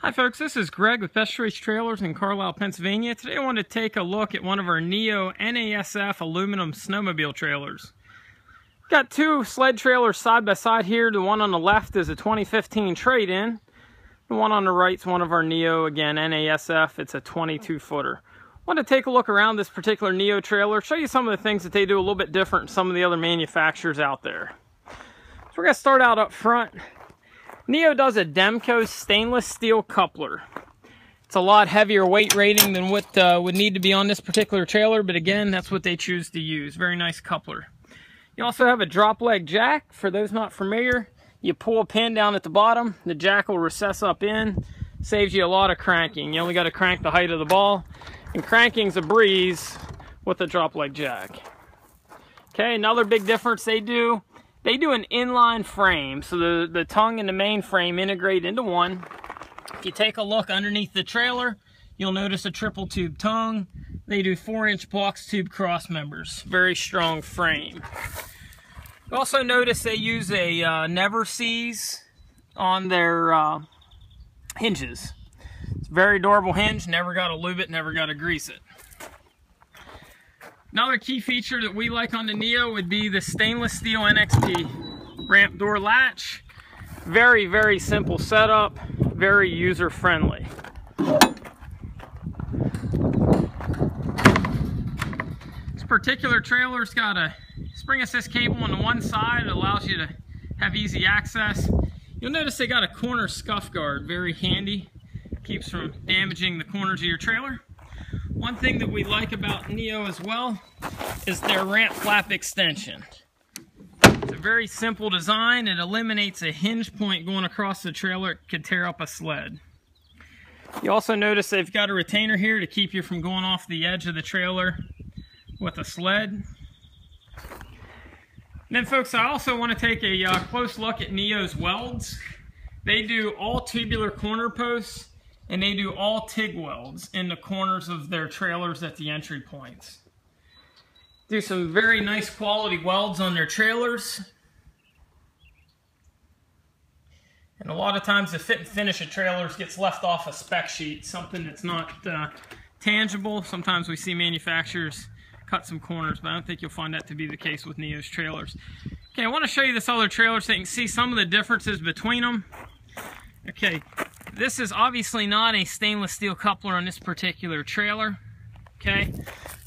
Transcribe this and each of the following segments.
Hi folks, this is Greg with Best Choice Trailers in Carlisle, Pennsylvania. Today I want to take a look at one of our Neo NASF aluminum snowmobile trailers. Got two sled trailers side by side here. The one on the left is a 2015 trade-in. The one on the right is one of our Neo, again, NASF. It's a 22-footer. I want to take a look around this particular Neo trailer, show you some of the things that they do a little bit different than some of the other manufacturers out there. So we're going to start out up front. Neo does a Demco stainless steel coupler. It's a lot heavier weight rating than what would need to be on this particular trailer, but again, that's what they choose to use. Very nice coupler. You also have a drop leg jack. For those not familiar, you pull a pin down at the bottom, the jack will recess up in, saves you a lot of cranking. You only got to crank the height of the ball, and cranking's a breeze with a drop leg jack. Okay, another big difference they do an inline frame, so the tongue and the main frame integrate into one. If you take a look underneath the trailer, you'll notice a triple tube tongue. They do 4-inch box tube cross members. Very strong frame. You also notice they use a never seize on their hinges. It's a very durable hinge, never got to lube it, never got to grease it. Another key feature that we like on the Neo would be the stainless steel NXP ramp door latch. Very, very simple setup, very user friendly. This particular trailer's got a spring assist cable on the one side. It allows you to have easy access. You'll notice they got a corner scuff guard, very handy. Keeps from damaging the corners of your trailer. One thing that we like about Neo as well is their ramp flap extension. It's a very simple design. It eliminates a hinge point going across the trailer. It could tear up a sled. You also notice they've got a retainer here to keep you from going off the edge of the trailer with a sled. And then folks, I also want to take a close look at Neo's welds. They do all tubular corner posts, and they do all TIG welds in the corners of their trailers at the entry points. Do some very nice quality welds on their trailers. And a lot of times the fit and finish of trailers gets left off a spec sheet, something that's not tangible. Sometimes we see manufacturers cut some corners, but I don't think you'll find that to be the case with Neo's trailers. Okay, I want to show you this other trailer so you can see some of the differences between them. Okay. This is obviously not a stainless steel coupler on this particular trailer. Okay,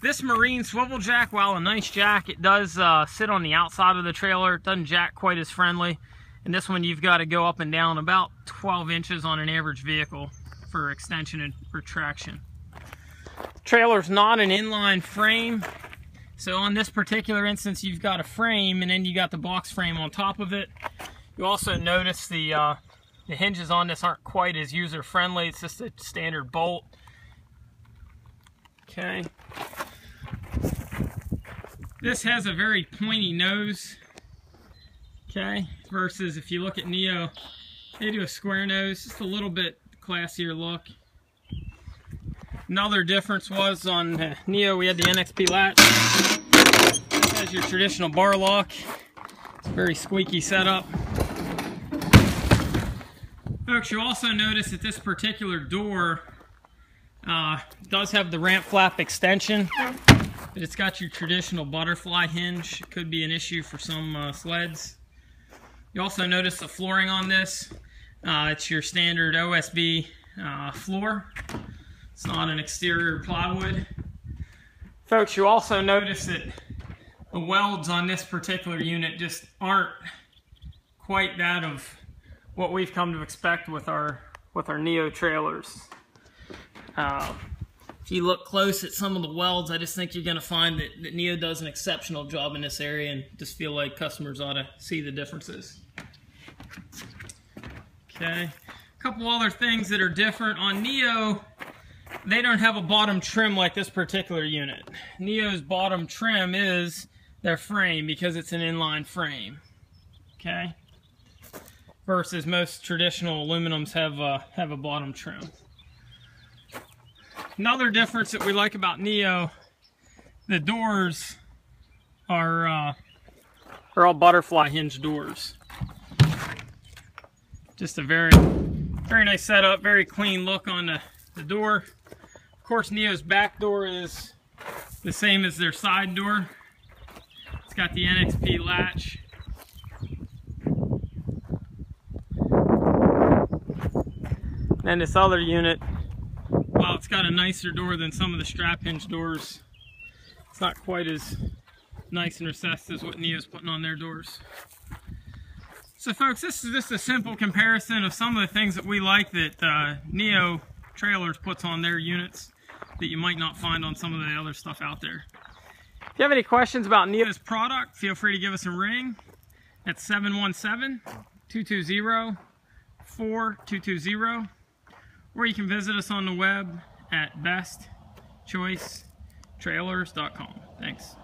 this marine swivel jack, while a nice jack, it does sit on the outside of the trailer. It doesn't jack quite as friendly. And this one you've got to go up and down about 12 inches on an average vehicle for extension and for traction. The trailer's not an inline frame. So on this particular instance, you've got a frame and then you got the box frame on top of it. You also notice the hinges on this aren't quite as user-friendly. It's just a standard bolt. Okay. This has a very pointy nose. Okay. Versus if you look at Neo, they do a square nose, just a little bit classier look. Another difference was on Neo, we had the NXP latch. This has your traditional bar lock. It's a very squeaky setup. Folks, you'll also notice that this particular door does have the ramp flap extension, but it's got your traditional butterfly hinge. It could be an issue for some sleds. You also notice the flooring on this. It's your standard OSB floor. It's not an exterior plywood. Folks, you also notice that the welds on this particular unit just aren't quite that of what we've come to expect with our Neo trailers. If you look close at some of the welds, I just think you're going to find that Neo does an exceptional job in this area, and just feel like customers ought to see the differences. Okay, a couple other things that are different on Neo. They don't have a bottom trim like this particular unit. Neo's bottom trim is their frame because it's an inline frame. Okay. Versus most traditional aluminums have a bottom trim. Another difference that we like about Neo, the doors are all butterfly hinge doors. Just a very Very nice setup, very clean look on the door. Of course, Neo's back door is the same as their side door. It's got the NXP latch. And this other unit, while it's got a nicer door than some of the strap hinge doors, it's not quite as nice and recessed as what Neo's putting on their doors. So folks, this is just a simple comparison of some of the things that we like that Neo Trailers puts on their units that you might not find on some of the other stuff out there. If you have any questions about Neo's product, feel free to give us a ring at 717-220-4220, or you can visit us on the web at bestchoicetrailers.com. Thanks.